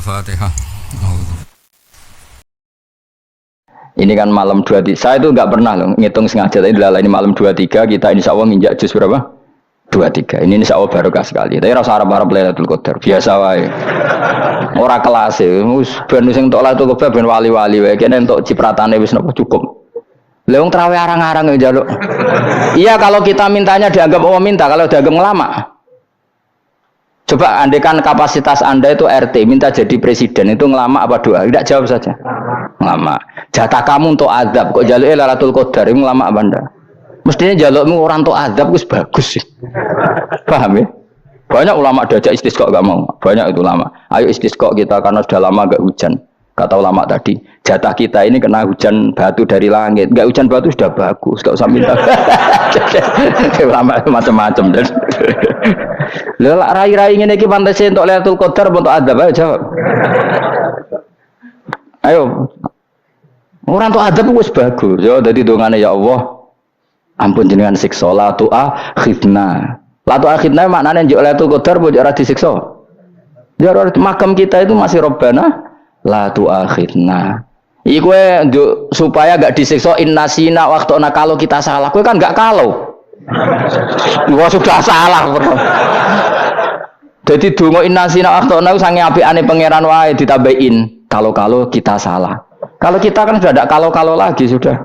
Al-Fatihah. Ini kan malam 23. Saya itu nggak pernah loh ngitung sengaja. Tapi ini malam 23 kita insya Allah nginjak juz berapa? 23. Ini insya Allah barokah sekali. Tapi rasa harap-harap Lailatul Qadar. Biasa wae. Ora kelas e. Ben sing entuk Lailatul Qadar ben wali-wali wae. Kene entuk cipratane wis napa cukup. Lah wong traweh arang-arang yo njaluk. Iya kalau kita mintanya dianggap Allah minta, kalau dianggap ngelama. Coba andekan kapasitas Anda itu RT, minta jadi presiden, itu ngelama apa doa? Tidak, jawab saja. Ngelama. Jatah kamu untuk azab, kok jaluk Lailatul Qadar, itu ngelama apa Anda? Mestinya jalukmu orang untuk azab, itu bagus sih. Paham ya? Banyak ulama diajak istisqa gak mau. Banyak itu ulama. Ayo istisqa kita karena sudah lama gak hujan. Kata ulama tadi, jatah kita ini kena hujan batu dari langit. Gak hujan batu sudah bagus, gak usah minta. Ulama macam-macam. Lah rai-rai ngene iki pantes entuk Lailatul Qadar untuk adab ayo jawab. Ayo. Orang untuk adab wis bagus. Yo dadi dongane ya Allah. Ampun jenengan siksa la tu'akhidna. La tu'akhidna maknane njuk Lailatul Qadar mbok ora disiksa. Ya makam kita itu masih Rabbana la tu'akhidna. Iku supaya gak disiksa innasina waqtuna kalau kita salah. Kowe kan gak kalau. Wah sudah salah. Jadi donga innasina waqtuna sange apikane pangeran wae ditambahin kalau kita salah. Kalau kita kan sudah ada kalau lagi sudah.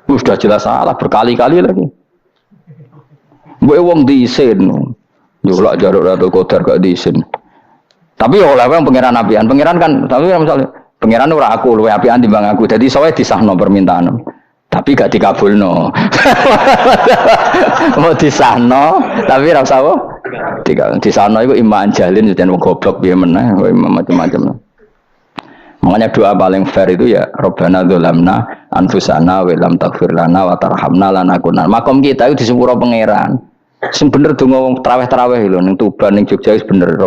Sudah jelas salah berkali-kali lagi. Mbok wong diisin. Yo lak jaruk Lailatul Qadar gak diisin. Tapi oleh yang pangeran apian, pangeran kan, tapi misalnya pangeran ora aku, luwe apian timbang aku. Jadi soalnya disahno permintaan, tapi gak dikabulno. Mau disahno, tapi rasa apa? Disahno itu iman jalin, jadi mau goblok dia menang, macam-macam. Makanya doa paling fair itu ya, Rabbana dzolamna anfusana wa lam taghfir lana wa tarhamna lanakunanna. Makom kita itu di sepuro pangeran. Sing bener donga wong traweh-traweh lho ning Tuban ning Jogja wis bener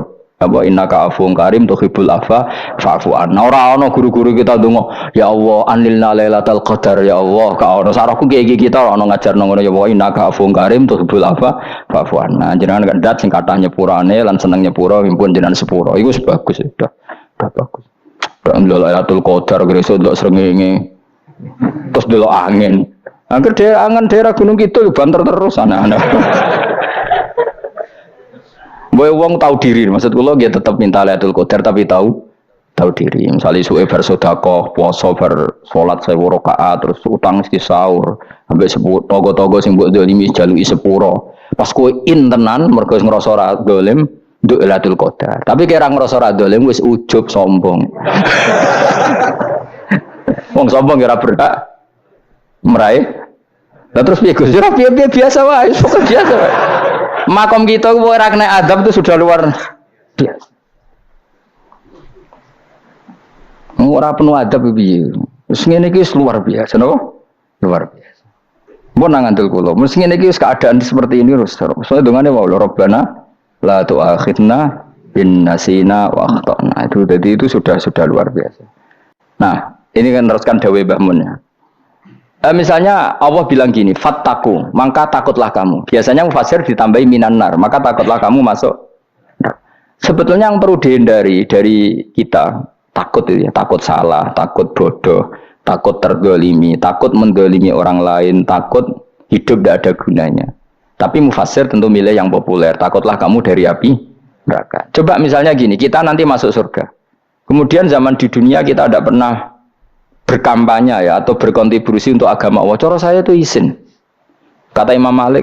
apa innaka afuwun karim tuhibbul afwa fa'fu anna. Ora ana guru-guru kita ndonga ya Allah anilna lailatul qadar ya Allah ka ono sarahku iki kita ora ono ngajarno ngono ya Allah innaka afuwun karim tuhibbul afwa fa'fu anna. Jenengan kandat sing kathah nyepurane lan seneng nyepuro mimpun jenengan sepuro iku bagus sudah bagus. Dak lailatul qadar gresik ndelok srengenge terus ndelok angin. Angger angen daerah Gunung Kidul banter terus anak-anak. Boy wong tahu diri, maksud kula dia tetap minta Lailatul Qadar tapi tahu diri. Misalnya suwe bar sedekah, puasa bar salat 1000 rakaat, terus utang mesti sahur, sampai togo-togo sing mbok dolimi jaluki sepuro. Pas kowe tenan mergo ngrasa ora dolim, nduk Lailatul Qadar. Tapi kira ngrasa ora dolim wis ujub sombong. Wong sombong ora berhak meraih. Lah terus piye Gus? Ora piye biasa wae, pokoke biasa wae. Makom kita ora kena adab itu sudah luar biasa. Ora penuh adab piye. Wis ngene iki luar biasa, napa? Luar biasa. Mun nang ngandel kula, mesti ngene iki keadaan seperti ini terus. Soale dongane wae Rabbana la tu'akhidna in nasina wa akhtana. Itu jadi itu sudah luar biasa. Nah, ini kan teruskan dawuh Mbah Mun ya. Misalnya Allah bilang gini, fattaku, maka takutlah kamu. Biasanya mufasir ditambahi minan nar, maka takutlah kamu masuk. Sebetulnya yang perlu dihindari dari kita, takut itu ya, takut salah, takut bodoh, takut terdolimi, takut mendolimi orang lain, takut hidup tidak ada gunanya. Tapi mufasir tentu milih yang populer, takutlah kamu dari api neraka. Coba misalnya gini, kita nanti masuk surga. Kemudian zaman di dunia kita tidak pernah berkampanye ya atau berkontribusi untuk agama Allah. Cara saya itu izin. Kata Imam Malik,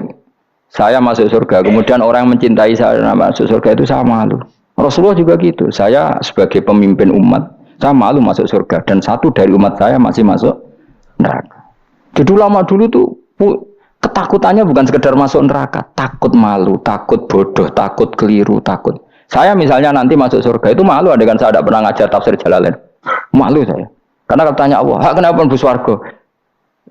saya masuk surga. Kemudian orang yang mencintai saya masuk surga itu saya malu. Rasulullah juga gitu. Saya sebagai pemimpin umat, saya malu masuk surga. Dan satu dari umat saya masih masuk neraka. Jadi ulama dulu tuh ketakutannya bukan sekedar masuk neraka, takut malu, takut bodoh, takut keliru, takut. Saya misalnya nanti masuk surga itu malu, andaikan saya tidak pernah ngajar tafsir Jalalain. Malu saya. Karena kalau tanya Allah, hak kenapa pun swarga?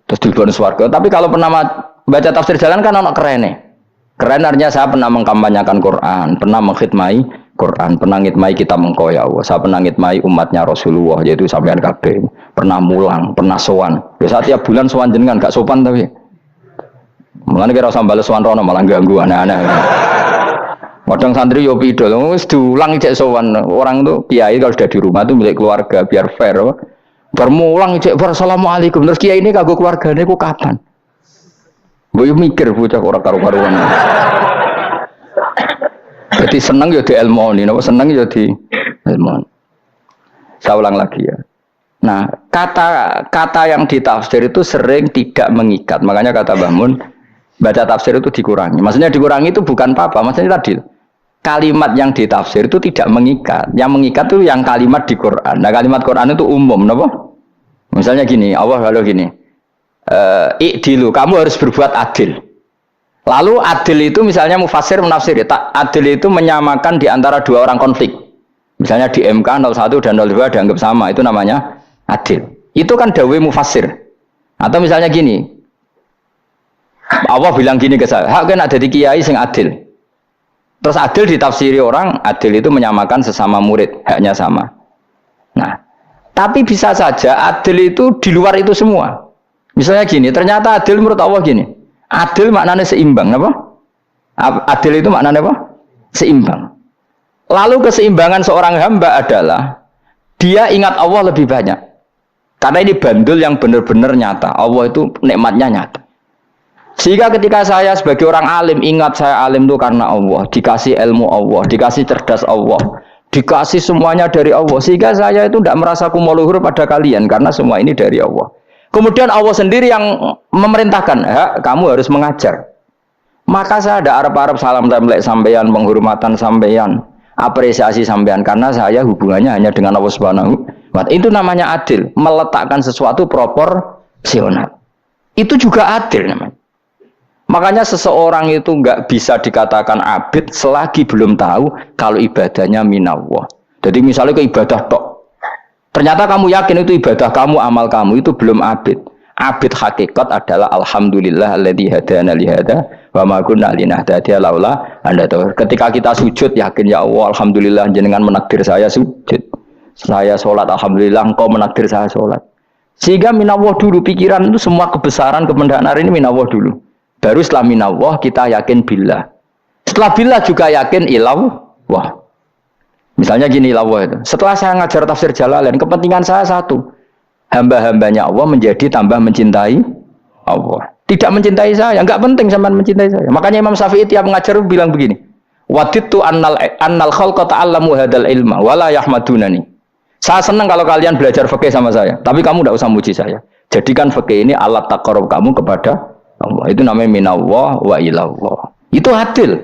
Terus dilebokno swarga. Tapi kalau pernah baca tafsir jalan kan ono kerene. Keren artinya saya pernah mengkampanyakan Quran, pernah mengkhidmati Quran, pernah ngitmai kitab engkau ya Allah. Saya pernah ngitmai umatnya Rasulullah yaitu sampean kabeh. Pernah mulang, pernah sowan. Biasa tiap bulan sowan jenengan gak sopan tapi. Mulane kira usah bales sowan rono malah ganggu aneh-aneh. Padahal Kadang santri yo pidol, wis diulang cek sowan. Orang tuh kiai kalau sudah di rumah tuh milik keluarga biar fair. Bermulang cek assalamualaikum. Terus kiai ini kagok keluargane ku kapan? Boyo mikir bocah ora karo-karuan. Jadi seneng yo di ilmoni, napa seneng yo di ilmoni. Saya ulang lagi ya. Nah, kata yang ditafsir itu sering tidak mengikat. Makanya kata Mbah Mun, baca tafsir itu dikurangi. Maksudnya dikurangi itu bukan apa-apa. Maksudnya tadi kalimat yang ditafsir itu tidak mengikat. Yang mengikat itu yang kalimat di Quran. Nah, kalimat Quran itu umum, napa? Misalnya gini, Allah kalau gini, i'dilu, kamu harus berbuat adil. Lalu adil itu misalnya mufassir menafsiri, adil itu menyamakan di antara dua orang konflik. Misalnya di MK 01 dan 02 dianggap sama, itu namanya adil. Itu kan dawai mufassir. Atau misalnya gini, Allah bilang gini ke saya, hak kan ada di kiai sing adil. Terus adil ditafsiri orang, adil itu menyamakan sesama murid, haknya sama. Nah, tapi bisa saja adil itu di luar itu semua. Misalnya gini, ternyata adil menurut Allah gini, adil maknanya seimbang, apa? Adil itu maknanya apa? Seimbang. Lalu keseimbangan seorang hamba adalah dia ingat Allah lebih banyak. Karena ini bandul yang benar-benar nyata. Allah itu nikmatnya nyata. Sehingga ketika saya sebagai orang alim ingat saya alim itu karena Allah, dikasih ilmu Allah, dikasih cerdas Allah, dikasih semuanya dari Allah. Sehingga saya itu tidak merasa kumuluhur pada kalian karena semua ini dari Allah. Kemudian Allah sendiri yang memerintahkan, kamu harus mengajar. Maka saya ada Arab-Arab salam templek sampeyan, penghormatan sampeyan, apresiasi sampeyan karena saya hubungannya hanya dengan Allah Subhanahu wa Ta'ala. Itu namanya adil, meletakkan sesuatu proporsional. Itu juga adil namanya. Makanya seseorang itu enggak bisa dikatakan abid selagi belum tahu kalau ibadahnya minallah. Jadi misalnya ke ibadah tok. Ternyata kamu yakin itu ibadah kamu, amal kamu itu belum abid. Abid hakikat adalah alhamdulillah alladzi hadana li hada wa ma kunna linahtadiya laula anda tahu. Ketika kita sujud yakin ya Allah alhamdulillah jenengan menakdir saya sujud. Saya sholat alhamdulillah engkau menakdir saya sholat. Sehingga minallah dulu pikiran itu semua kebesaran kebenaran ini minallah dulu. Baru setelah minallah kita yakin billah. Setelah billah juga yakin illallah. Misalnya gini illallah itu. Setelah saya ngajar tafsir Jalalain kepentingan saya satu. Hamba-hambanya Allah menjadi tambah mencintai Allah. Tidak mencintai saya, enggak penting sampean mencintai saya. Makanya Imam Syafi'i tiap mengajar bilang begini, "Wadittu annal khalqa ta'allamu hadzal ilma wa la yahmadunani." Saya senang kalau kalian belajar fikih sama saya, tapi kamu enggak usah muji saya. Jadikan fikih ini alat taqarrub kamu kepada Allah. Itu namanya minallah wa ilallah. Itu adil.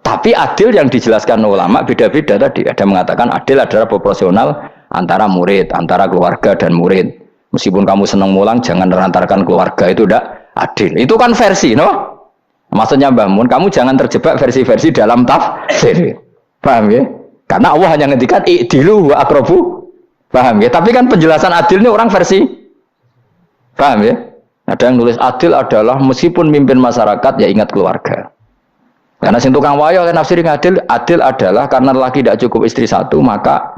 Tapi adil yang dijelaskan ulama beda-beda tadi. Ada mengatakan adil adalah proporsional antara murid, antara keluarga dan murid. Meskipun kamu senang mulang, jangan merantarkan keluarga, itu tidak adil. Itu kan versi, no? Maksudnya Mbah Mun, kamu jangan terjebak versi-versi dalam tafsir. Paham ya? Karena Allah hanya ngendikan i'dilu wa aqrabu. Paham ya? Tapi kan penjelasan adil ini orang versi. Paham ya? Ada yang nulis adil adalah meskipun mimpin masyarakat ya ingat keluarga. Karena sing tukang wayo oleh nafsir adil adalah karena laki tidak cukup istri satu maka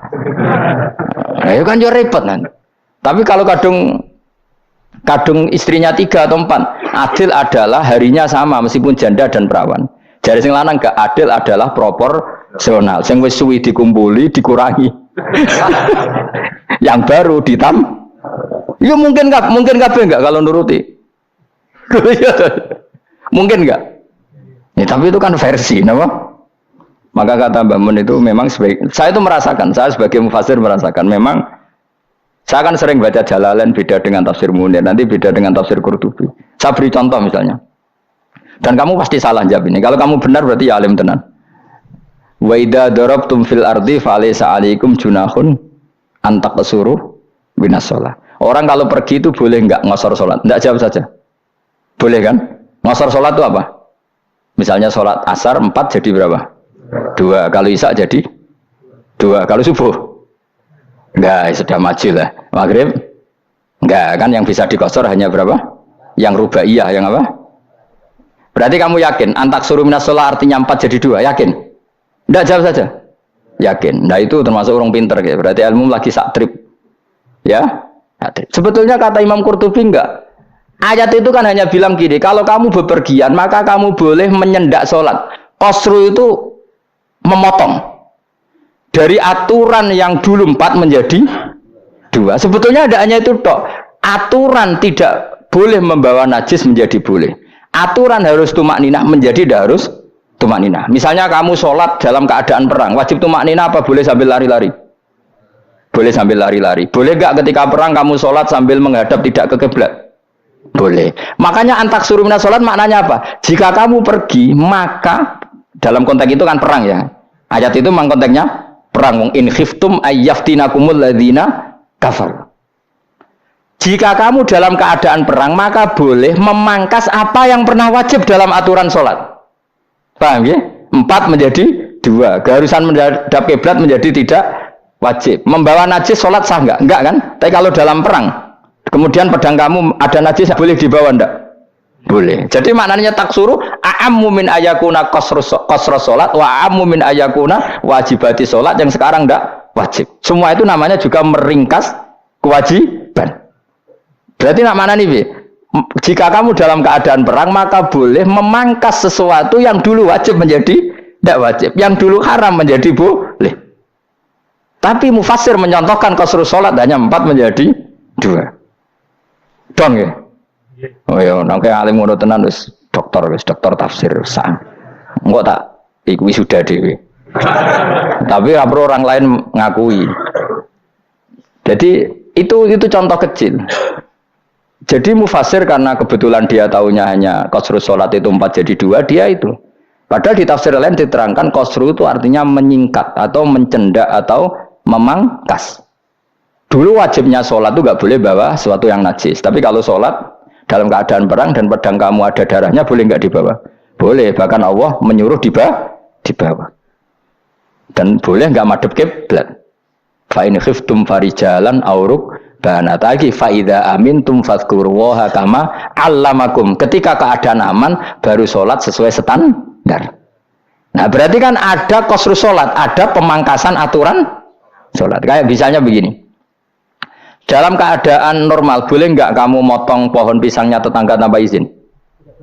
itu kan yo repot kan. Tapi kalau kadung istrinya 3 atau 4, adil adalah harinya sama meskipun janda dan perawan. Jari sing lanang gak adil adalah proporsional. Sing wis suwi dikumpuli dikurangi. Yang baru ya mungkin kabeh enggak kalau nuruti. Mungkin enggak? Ya, tapi itu kan versi, nama. Maka kata Mbak Mun itu memang saya itu merasakan, saya sebagai mufassir merasakan memang saya kan sering baca Jalalain beda dengan tafsir Munir, nanti beda dengan tafsir Qurtubi. Saya beri contoh misalnya. Dan kamu pasti salah jawab ini. Kalau kamu benar berarti ya alim tenan. Wa idza darabtum fil ardi falaysa 'alaikum junahun an taqsuru binas shalah. Orang kalau pergi itu boleh enggak ngosor salat? Enggak, jawab saja. Boleh kan? Ngosor salat itu apa? Misalnya sholat asar 4 jadi berapa? 2. Kalau isya jadi 2. Kalau subuh? Enggak, sudah maju lah. Maghrib? Enggak, kan yang bisa dikosor hanya berapa? Yang rubaiyah, yang apa? Berarti kamu yakin? Antak suruh minas sholat artinya 4 jadi 2, yakin? Enggak, jawab saja. Yakin. Nah itu termasuk orang pinter. Ya. Berarti ilmu lagi sak trip. Ya? Sebetulnya kata Imam Qurtubi enggak. Ayat itu kan hanya bilang gini, kalau kamu bepergian maka kamu boleh menyendak sholat. Qasru itu memotong dari aturan yang dulu 4 menjadi 2. Sebetulnya ada hanya itu tok. Aturan tidak boleh membawa najis menjadi boleh. Aturan harus tumakninah menjadi tidak harus tumakninah. Misalnya kamu sholat dalam keadaan perang, wajib tumakninah apa boleh sambil lari-lari? Boleh sambil lari-lari. Boleh gak ketika perang kamu sholat sambil menghadap tidak ke kiblat? Boleh. Makanya antak suruh minas sholat maknanya apa? Jika kamu pergi, maka dalam konteks itu kan perang ya. Ayat itu memang konteksnya perang. In khiftum ayyaftinakumul ladzina kafar. Jika kamu dalam keadaan perang, maka boleh memangkas apa yang pernah wajib dalam aturan sholat. Paham ya? 4 menjadi 2. Keharusan menghadap kiblat menjadi tidak wajib. Membawa najis sholat sah enggak? Enggak kan? Tapi kalau dalam perang, kemudian pedang kamu ada najis, boleh dibawa enggak? Boleh. Jadi maknanya taksuru a'ammu min ayakuna qasrus sholat wa a'ammu min ayakuna wajibati sholat yang sekarang enggak wajib. Semua itu namanya juga meringkas kewajiban. Berarti nak mana nih? Jika kamu dalam keadaan perang, maka boleh memangkas sesuatu yang dulu wajib menjadi tidak wajib, yang dulu haram menjadi boleh. Tapi mufassir menyontohkan qasrus sholat hanya 4 menjadi 2. Dong ya? Oh ya, nangke alim ngono tenan wis dokter tafsir sah. Engko tak iku sudah dhewe. Tapi ora perlu orang lain ngakui. Jadi itu contoh kecil. Jadi mufassir karena kebetulan dia tahunya hanya qasrus sholat itu 4 jadi 2, dia itu. Padahal di tafsir lain diterangkan qasru itu artinya menyingkat atau mencendak atau memangkas. Dulu wajibnya sholat itu nggak boleh bawa sesuatu yang najis. Tapi kalau sholat dalam keadaan perang dan pedang kamu ada darahnya, boleh nggak dibawa? Boleh. Bahkan Allah menyuruh dibawa. Dan boleh nggak madhep kiblat. Fa in khiftum farijalan auruk banatagi fa idza amintum fadhkurullaha kama 'allamakum. Ketika keadaan aman baru sholat sesuai standar. Nah berarti kan ada qasrus sholat, ada pemangkasan aturan sholat. Kayak misalnya begini. Dalam keadaan normal, boleh nggak kamu motong pohon pisangnya tetangga tanpa izin?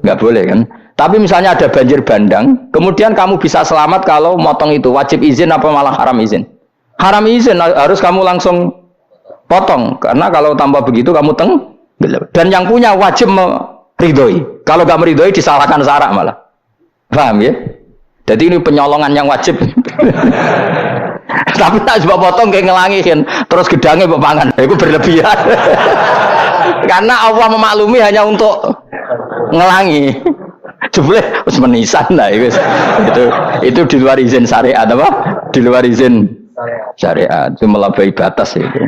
Nggak boleh kan? Tapi misalnya ada banjir bandang, kemudian kamu bisa selamat kalau motong itu. Wajib izin apa malah haram izin? Haram izin, harus kamu langsung potong. Karena kalau tanpa begitu kamu tenggelam. Dan yang punya wajib meridhoi. Kalau nggak meridhoi disalahkan syarak malah. Paham ya? Jadi ini penyolongan yang wajib. Tapi tak coba potong kayak ngelangihin, terus gedangnya bepangan, itu berlebihan. Karena Allah memaklumi hanya untuk ngelangi. Jebule wis menisan lah itu di luar izin syariat apa? Di luar izin syariat itu melampaui batas itu.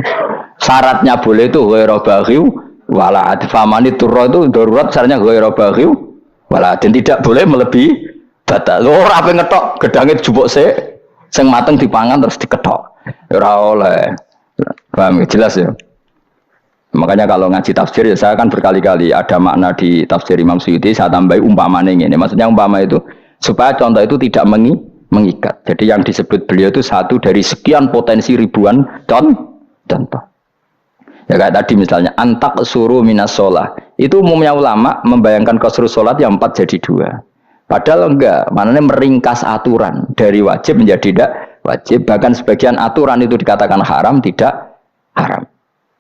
Syaratnya boleh itu ghairu baghiw wala adfamani turra itu darurat syaratnya ghairu baghiw wala dan tidak boleh melebihi batas. Ora ape ngetok gedangnya dijupuk sik. Sing mateng dipangan terus diketok. Ora oleh. Paham jelas ya. Makanya kalau ngaji tafsir ya saya kan berkali-kali ada makna di tafsir Imam Suyuti saya tambahi umpamanya ini. Maksudnya umpama itu supaya contoh itu tidak mengikat. Jadi yang disebut beliau itu satu dari sekian potensi ribuan contoh. Ya kayak tadi misalnya antak suruh minas sholah. Itu umumnya ulama membayangkan qasrus sholat yang 4 jadi 2. Padahal enggak, maknanya meringkas aturan dari wajib menjadi tidak wajib. Bahkan sebagian aturan itu dikatakan haram, tidak haram.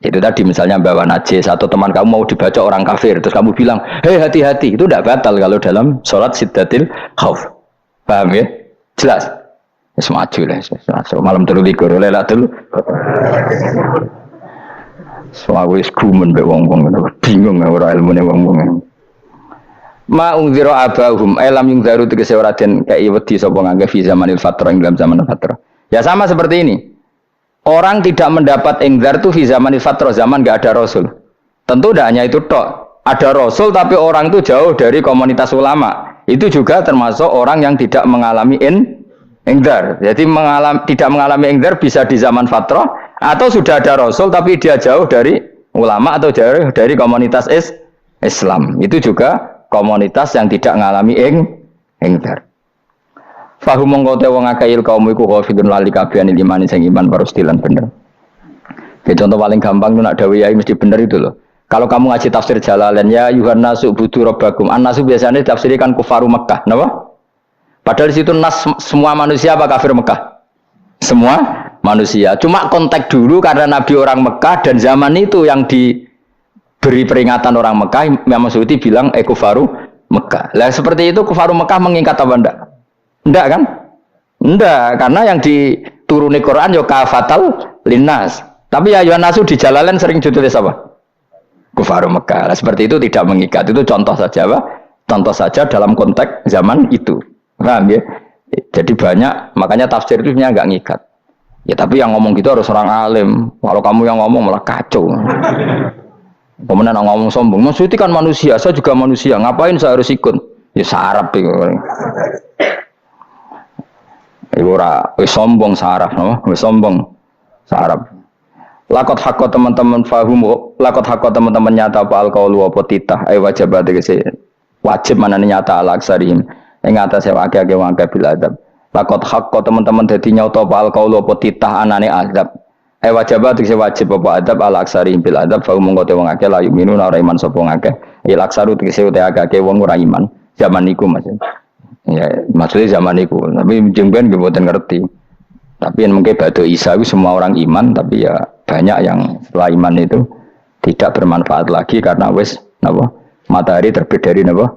Itu tadi misalnya bawa najis atau teman kamu mau dibaca orang kafir, terus kamu bilang, hei hati-hati, itu tidak batal kalau dalam sholat siddatil khauf. Paham ya? Jelas? Semaju lah, malam terlalu likur, lelah dulu. Semua wis gumen be wong-wong, bingung ora ilmune wong-wong. Ma ungziro abahum elam yung zaru tegese ora den kei wedi sapa ngangge fi zamanil fatrah ing dalam zaman fatrah. Ya sama seperti ini. Orang tidak mendapat ingzar itu fi zamanil fatrah, zaman enggak ada rasul. Tentu tidak hanya itu tok. Ada rasul tapi orang itu jauh dari komunitas ulama. Itu juga termasuk orang yang tidak mengalami ingzar. Jadi tidak mengalami ingzar bisa di zaman fatrah atau sudah ada rasul tapi dia jauh dari ulama atau jauh dari komunitas Islam. Itu juga komunitas yang tidak ngalami ingdar. Fahum mongkote wong akail kaum iku khafidun lali kabehane imane sing iman parustilan bener. Ya contoh paling gampang itu nak dawuh yai mesti bener itu loh. Kalau kamu ngaji tafsir Jalalain ya Yuhannasu budu rabbakum. An-nasu biasanya tafsirkan kufaru Mekah, napa? Padahal di situ nas semua manusia apa kafir Mekah? Semua manusia. Cuma konteks dulu karena Nabi orang Mekah dan zaman itu yang diberi peringatan orang Mekah, Imam Suyuti bilang kufaru Mekah. Lah seperti itu kufaru Mekah mengikat apa enggak? Enggak kan? Enggak, karena yang dituruni Quran yo kafatal linnas. Tapi ya nasu di Jalalain sering ditulis apa? Kufaru Mekah. Lah seperti itu tidak mengikat. Itu contoh saja, Pak. Contoh saja dalam konteks zaman itu. Paham ya? Jadi banyak, makanya tafsir itu sebenarnya enggak ngikat. Ya tapi yang ngomong gitu harus orang alim. Kalau kamu yang ngomong malah kacau. Kemudian ngomong sombong, maksudnya kan manusia, saya juga manusia, ngapain saya harus ikut? Ya sarap itu. Ibu ora, sombong sarap, no? Sombong sarap. Lakot hakko teman-teman fahum, lakot hakko teman-teman nyata apa alkohol apa titah, wajib ada wajib mana nyata alaksarim, yang atas yang agak bil adab. Lakot hakko teman-teman jadi nyata apa alkohol apa titah anane adab. Wajib apa adab ala aksari bil adab fa mongko wong akeh la yuminu ora iman sapa ngakeh il aksaru tegese te akeh wong ora iman zaman niku Mas ya maksudnya zaman niku tapi jengben nggih mboten ngerti tapi yang mungkin badhe Isa itu semua orang iman tapi ya banyak yang setelah iman itu tidak bermanfaat lagi karena wis napa matahari terbit dari napa